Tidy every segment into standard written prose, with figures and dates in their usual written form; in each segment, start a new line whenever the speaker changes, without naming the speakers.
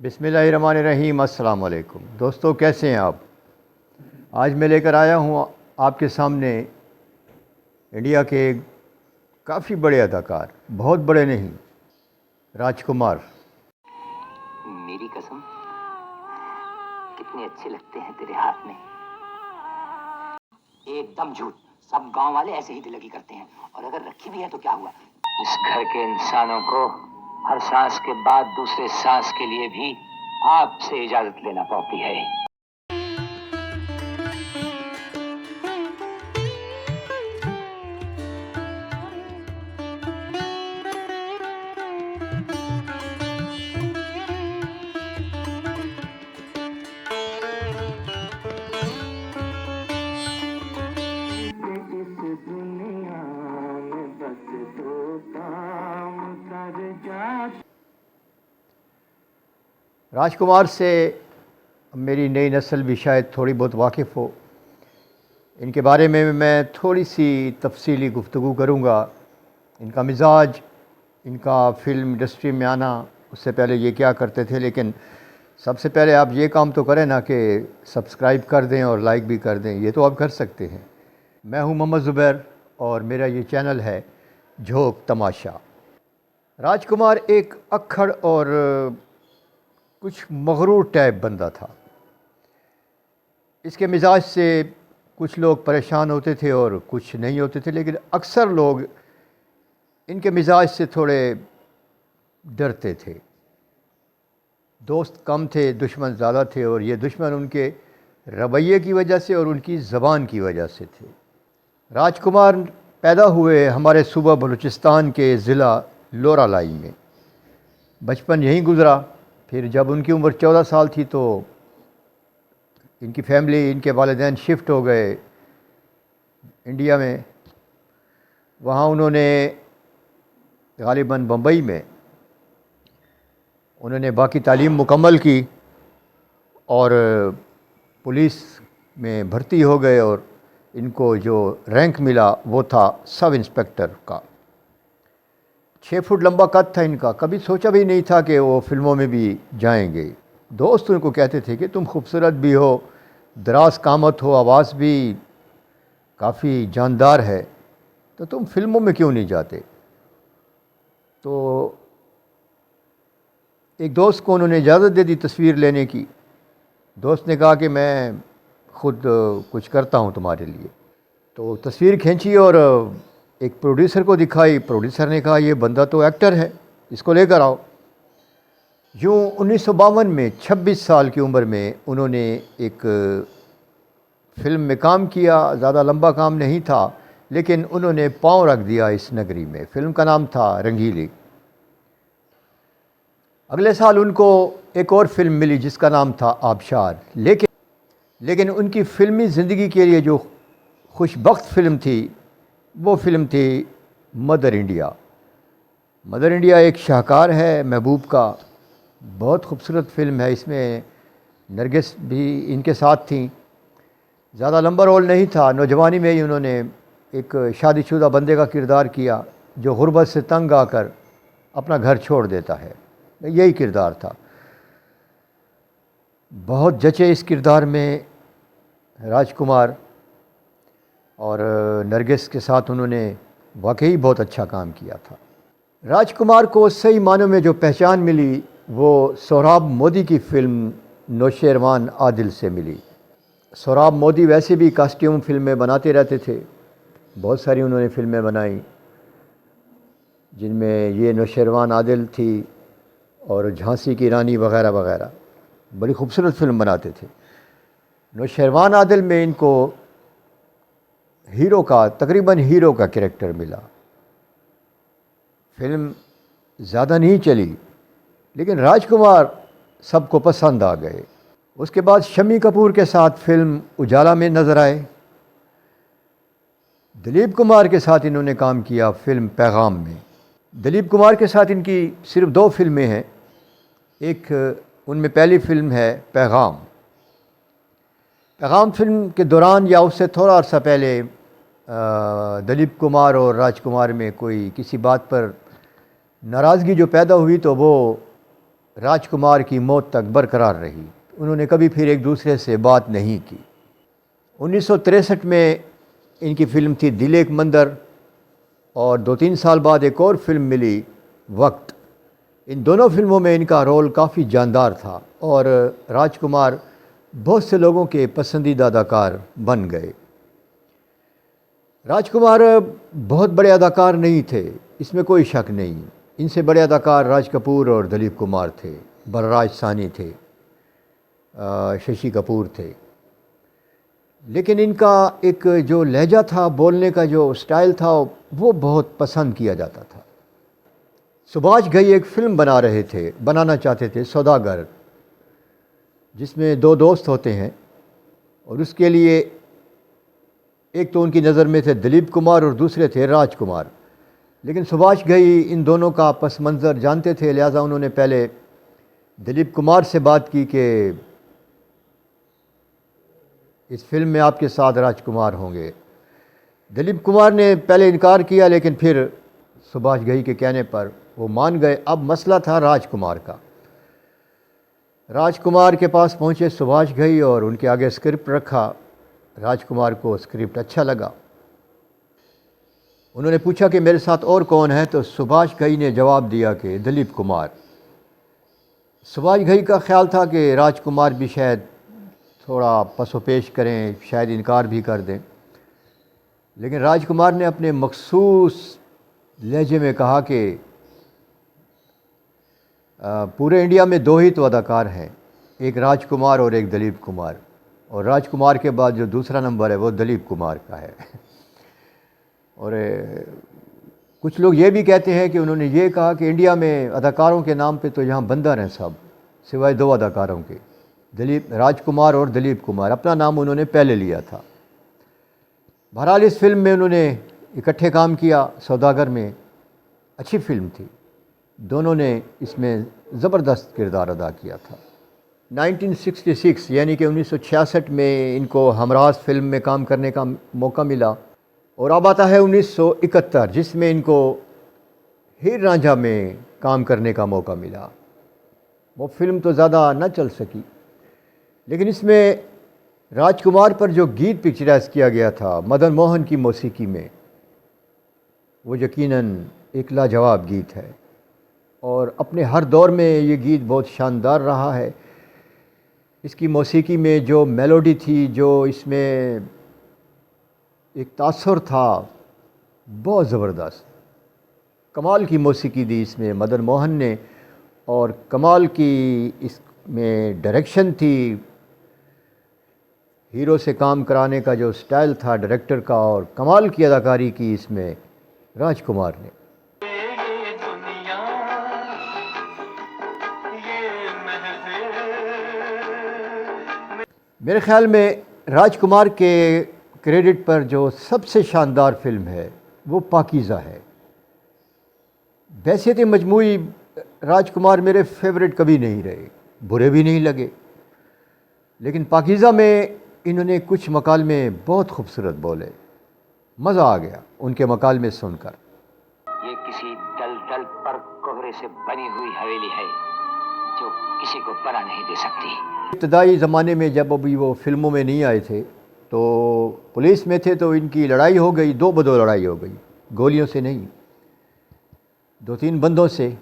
बिस्मिल्लाहिर्रहमानिर्रहीम। अस्सलाम वालेकुम दोस्तों, कैसे हैं आप। आज मैं लेकर आया हूँ आपके सामने इंडिया के काफ़ी बड़े अदाकार, बहुत बड़े नहीं, राजकुमार।
मेरी कसम, कितने अच्छे लगते हैं तेरे हाथ में। एकदम झूठ। सब गांव वाले ऐसे ही दिलगी करते हैं, और अगर रखी भी है तो क्या हुआ। इस घर के इंसानों को हर सांस के बाद दूसरे सांस के लिए भी आपसे इजाजत लेना पड़ती है।
राजकुमार से मेरी नई नस्ल भी शायद थोड़ी बहुत वाकिफ़ हो। इनके बारे में मैं थोड़ी सी तफसीली गुफ्तगू करूँगा। इनका मिजाज, इनका फ़िल्म इंडस्ट्री में आना, उससे पहले ये क्या करते थे। लेकिन सबसे पहले आप ये काम तो करें ना कि सब्सक्राइब कर दें और लाइक भी कर दें। ये तो आप कर सकते हैं। मैं हूँ मोहम्मद ज़ुबैर और मेरा ये चैनल है झोंक तमाशा। राजकुमार एक अक्खड़ और कुछ मगरूर टाइप बंदा था। इसके मिजाज से कुछ लोग परेशान होते थे और कुछ नहीं होते थे, लेकिन अक्सर लोग इनके मिजाज से थोड़े डरते थे। दोस्त कम थे, दुश्मन ज़्यादा थे, और ये दुश्मन उनके रवैये की वजह से और उनकी ज़बान की वजह से थे। राजकुमार पैदा हुए हमारे सूबा बलूचिस्तान के ज़िला लोरालाई में। बचपन यहीं गुज़रा। फिर जब उनकी उम्र 14 साल थी तो इनकी फैमिली, इनके वालिदैन शिफ्ट हो गए इंडिया में। वहाँ उन्होंने गालिबन बम्बई में उन्होंने बाकी तालीम मुकम्मल की और पुलिस में भर्ती हो गए, और इनको जो रैंक मिला वो था सब इंस्पेक्टर का। 6 फुट लंबा कद था इनका। कभी सोचा भी नहीं था कि वो फिल्मों में भी जाएंगे। दोस्त उनको कहते थे कि तुम खूबसूरत भी हो, दराज कामत हो, आवाज़ भी काफ़ी जानदार है, तो तुम फिल्मों में क्यों नहीं जाते। तो एक दोस्त को उन्होंने इजाज़त दे दी तस्वीर लेने की। दोस्त ने कहा कि मैं ख़ुद कुछ करता हूँ तुम्हारे लिए। तो तस्वीर खींची और एक प्रोड्यूसर को दिखाई। प्रोड्यूसर ने कहा ये बंदा तो एक्टर है, इसको लेकर आओ। यूँ 1952 में 26 साल की उम्र में उन्होंने एक फ़िल्म में काम किया। ज़्यादा लंबा काम नहीं था, लेकिन उन्होंने पाँव रख दिया इस नगरी में। फ़िल्म का नाम था रंगीली। अगले साल उनको एक और फ़िल्म मिली जिसका नाम था आबशार। लेकिन उनकी फ़िल्मी ज़िंदगी के लिए जो खुशबख्त फ़िल्म थी वो फ़िल्म थी मदर इंडिया। मदर इंडिया एक शाहकार है महबूब का, बहुत खूबसूरत फ़िल्म है। इसमें नरगिस भी इनके साथ थी। ज़्यादा लंबा रोल नहीं था। नौजवानी में ही उन्होंने एक शादीशुदा बंदे का किरदार किया जो गुर्बत से तंग आकर अपना घर छोड़ देता है। यही किरदार था। बहुत जचे इस किरदार में राजकुमार, और नरगिस के साथ उन्होंने वाकई बहुत अच्छा काम किया था। राजकुमार को सही मानों में जो पहचान मिली वो सोहराब मोदी की फ़िल्म नौशेरवान आदिल से मिली। सोहराब मोदी वैसे भी कॉस्ट्यूम फ़िल्में बनाते रहते थे। बहुत सारी उन्होंने फ़िल्में बनाई, जिनमें ये नौशेरवान आदिल थी और झांसी की रानी वगैरह वगैरह। बड़ी खूबसूरत फ़िल्म बनाते थे। नौशेरवान आदिल में इनको हीरो का, तकरीबन हीरो का कैरेक्टर मिला। फ़िल्म ज़्यादा नहीं चली, लेकिन राजकुमार सबको पसंद आ गए। उसके बाद शम्मी कपूर के साथ फ़िल्म उजाला में नज़र आए। दिलीप कुमार के साथ इन्होंने काम किया फ़िल्म पैगाम में। दिलीप कुमार के साथ इनकी सिर्फ़ 2 फ़िल्में हैं। एक उनमें पहली फ़िल्म है पैगाम। पैगाम फ़िल्म के दौरान या उससे थोड़ा अर्सा पहले दिलीप कुमार और राजकुमार में कोई किसी बात पर नाराज़गी जो पैदा हुई तो वो राजकुमार की मौत तक बरकरार रही। उन्होंने कभी फिर एक दूसरे से बात नहीं की। 1963 में इनकी फ़िल्म थी दिल एक मंदर, और 2-3 साल बाद एक और फिल्म मिली वक्त। इन दोनों फिल्मों में इनका रोल काफ़ी जानदार था और राजकुमार बहुत से लोगों के पसंदीदा अदाकार बन गए। राजकुमार बहुत बड़े अदाकार नहीं थे, इसमें कोई शक नहीं। इनसे बड़े अदाकार राज कपूर और दिलीप कुमार थे, बलराज साहनी थे, शशि कपूर थे। लेकिन इनका एक जो लहजा था, बोलने का जो स्टाइल था, वो बहुत पसंद किया जाता था। सुभाष घई एक फ़िल्म बनाना चाहते थे, सौदागर, जिसमें दो दोस्त होते हैं, और उसके लिए एक तो उनकी नज़र में थे दिलीप कुमार और दूसरे थे राजकुमार। लेकिन सुभाष घई इन दोनों का पस मंज़र जानते थे, लिहाजा उन्होंने पहले दिलीप कुमार से बात की कि इस फिल्म में आपके साथ राजकुमार होंगे। दिलीप कुमार ने पहले इनकार किया, लेकिन फिर सुभाष घई के कहने पर वो मान गए। अब मसला था राजकुमार का। राजकुमार के पास पहुंचे सुभाष घई और उनके आगे स्क्रिप्ट रखा। राजकुमार को स्क्रिप्ट अच्छा लगा। उन्होंने पूछा कि मेरे साथ और कौन है, तो सुभाष घई ने जवाब दिया कि दिलीप कुमार। सुभाष घई का ख्याल था कि राजकुमार भी शायद थोड़ा पसोपेश करें, शायद इनकार भी कर दें, लेकिन राजकुमार ने अपने मखसूस लहजे में कहा कि पूरे इंडिया में दो ही तो अदाकार हैं, एक राजकुमार और एक दिलीप कुमार, और राजकुमार के बाद जो दूसरा नंबर है वो दिलीप कुमार का है। और कुछ लोग ये भी कहते हैं कि उन्होंने ये कहा कि इंडिया में अदाकारों के नाम पे तो यहाँ बंदर हैं सब, सिवाय दो अदाकारों के, राजकुमार और दिलीप कुमार। अपना नाम उन्होंने पहले लिया था। बहरहाल इस फिल्म में उन्होंने इकट्ठे काम किया। सौदागर में अच्छी फिल्म थी, दोनों ने इसमें ज़बरदस्त किरदार अदा किया था। 1966 यानी कि 1966 में इनको हमराज फिल्म में काम करने का मौका मिला, और अब आता है 1971 जिसमें इनको हीर रांझा में काम करने का मौका मिला। वो फिल्म तो ज़्यादा न चल सकी, लेकिन इसमें राजकुमार पर जो गीत पिक्चराइज किया गया था मदन मोहन की मौसीकी में, वो यकीनन एक लाजवाब गीत है, और अपने हर दौर में ये गीत बहुत शानदार रहा है। इसकी मौसीकी में जो मेलोडी थी, जो इसमें एक तासुर था, बहुत ज़बरदस्त। कमाल की मौसीकी दी इसमें मदन मोहन ने, और कमाल की इसमें डायरेक्शन थी। हीरो से काम कराने का जो स्टाइल था डायरेक्टर का, और कमाल की अदाकारी की इसमें राजकुमार ने। मेरे ख़्याल में राजकुमार के क्रेडिट पर जो सबसे शानदार फिल्म है वो पाकीज़ा है। वैसे तो मजमूई राजकुमार मेरे फेवरेट कभी नहीं रहे, बुरे भी नहीं लगे, लेकिन पाकीज़ा में इन्होंने कुछ मकालमे बहुत खूबसूरत बोले, मज़ा आ गया उनके मकालमे सुनकर।
ये किसी दलदल पर कोहरे से बनी हुई हवेली है जो किसी को पनाह नहीं दे सकती।
इब्तदाई ज़माने में जब अभी वो फिल्मों में नहीं आए थे तो पुलिस में थे, तो इनकी लड़ाई हो गई, दो बदो लड़ाई हो गई, गोलियों से नहीं, 2-3 बंदों से,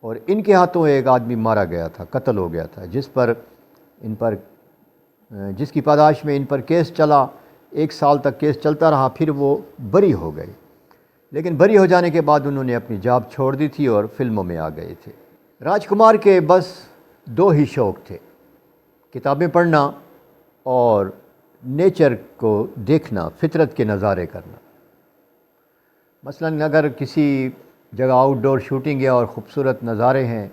और इनके हाथों एक आदमी मारा गया था, कत्ल हो गया था, जिसकी पादाश में इन पर केस चला। 1 साल तक केस चलता रहा, फिर वो बरी हो गए। लेकिन बरी हो जाने के बाद उन्होंने अपनी जॉब छोड़ दी थी और फिल्मों में आ गए थे। राजकुमार के बस 2 ही शौक़ थे, किताबें पढ़ना और नेचर को देखना, फितरत के नज़ारे करना। मसलन अगर किसी जगह आउटडोर शूटिंग है और ख़ूबसूरत नज़ारे हैं,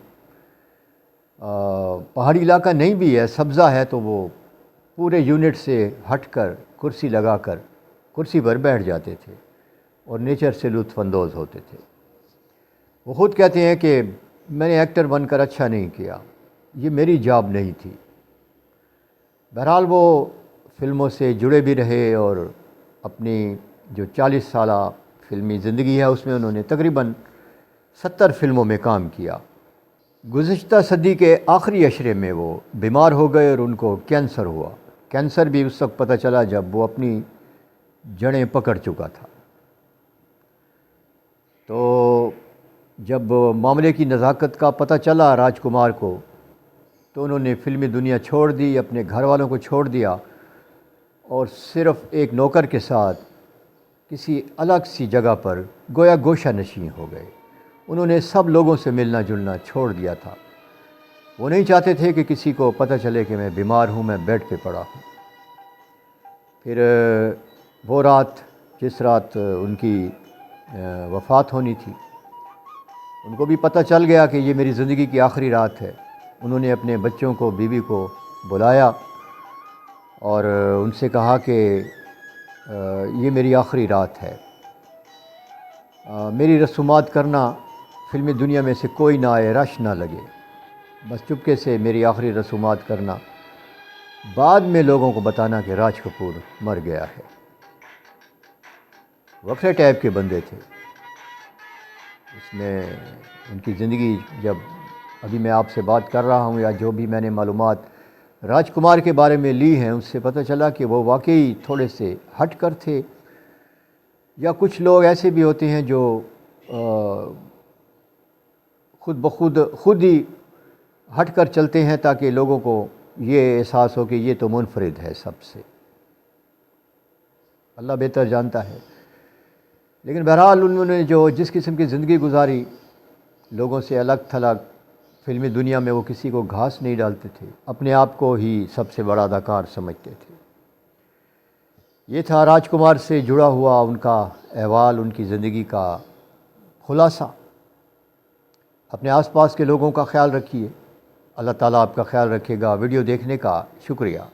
पहाड़ी इलाका नहीं भी है, सब्ज़ा है, तो वो पूरे यूनिट से हटकर कुर्सी लगाकर कुर्सी पर बैठ जाते थे और नेचर से लुत्फ़अंदोज़ होते थे। वो ख़ुद कहते हैं कि मैंने एक्टर बनकर अच्छा नहीं किया, ये मेरी जॉब नहीं थी। बहरहाल वो फ़िल्मों से जुड़े भी रहे और अपनी जो 40 साला फ़िल्मी ज़िंदगी है उसमें उन्होंने तकरीबन 70 फ़िल्मों में काम किया। गुज़िश्ता सदी के आखिरी अशरे में वो बीमार हो गए और उनको कैंसर हुआ। कैंसर भी उस वक्त पता चला जब वो अपनी जड़ें पकड़ चुका था। तो जब मामले की नज़ाकत का पता चला राजकुमार को, तो उन्होंने फ़िल्मी दुनिया छोड़ दी, अपने घर वालों को छोड़ दिया और सिर्फ़ एक नौकर के साथ किसी अलग सी जगह पर गोया गोशा नशीं हो गए। उन्होंने सब लोगों से मिलना जुलना छोड़ दिया था। वो नहीं चाहते थे कि किसी को पता चले कि मैं बीमार हूँ, मैं बेड पे पड़ा हूँ। फिर वो रात, जिस रात उनकी वफ़ात होनी थी, उनको भी पता चल गया कि ये मेरी ज़िंदगी की आखिरी रात है। उन्होंने अपने बच्चों को, बीवी को बुलाया और उनसे कहा कि ये मेरी आखिरी रात है, मेरी रसूमात करना, फ़िल्मी दुनिया में से कोई ना आए, रश ना लगे, बस चुपके से मेरी आखिरी रसूमात करना, बाद में लोगों को बताना कि राज कपूर मर गया है। वक्रे टाइप के बंदे थे। इसमें उनकी ज़िंदगी, जब अभी मैं आपसे बात कर रहा हूँ या जो भी मैंने मालूमात राजकुमार के बारे में ली हैं, उससे पता चला कि वो वाकई थोड़े से हट कर थे। या कुछ लोग ऐसे भी होते हैं जो खुद ही हट कर चलते हैं ताकि लोगों को ये एहसास हो कि ये तो मुनफरिद है सबसे। अल्लाह बेहतर जानता है। लेकिन बहरहाल उन्होंने जो जिस किस्म की ज़िंदगी गुजारी, लोगों से अलग थलग, फ़िल्मी दुनिया में वो किसी को घास नहीं डालते थे, अपने आप को ही सबसे बड़ा अदाकार समझते थे। ये था राजकुमार से जुड़ा हुआ उनका अहवाल, उनकी ज़िंदगी का खुलासा। अपने आसपास के लोगों का ख्याल रखिए। अल्लाह ताला आपका ख्याल रखेगा। वीडियो देखने का शुक्रिया।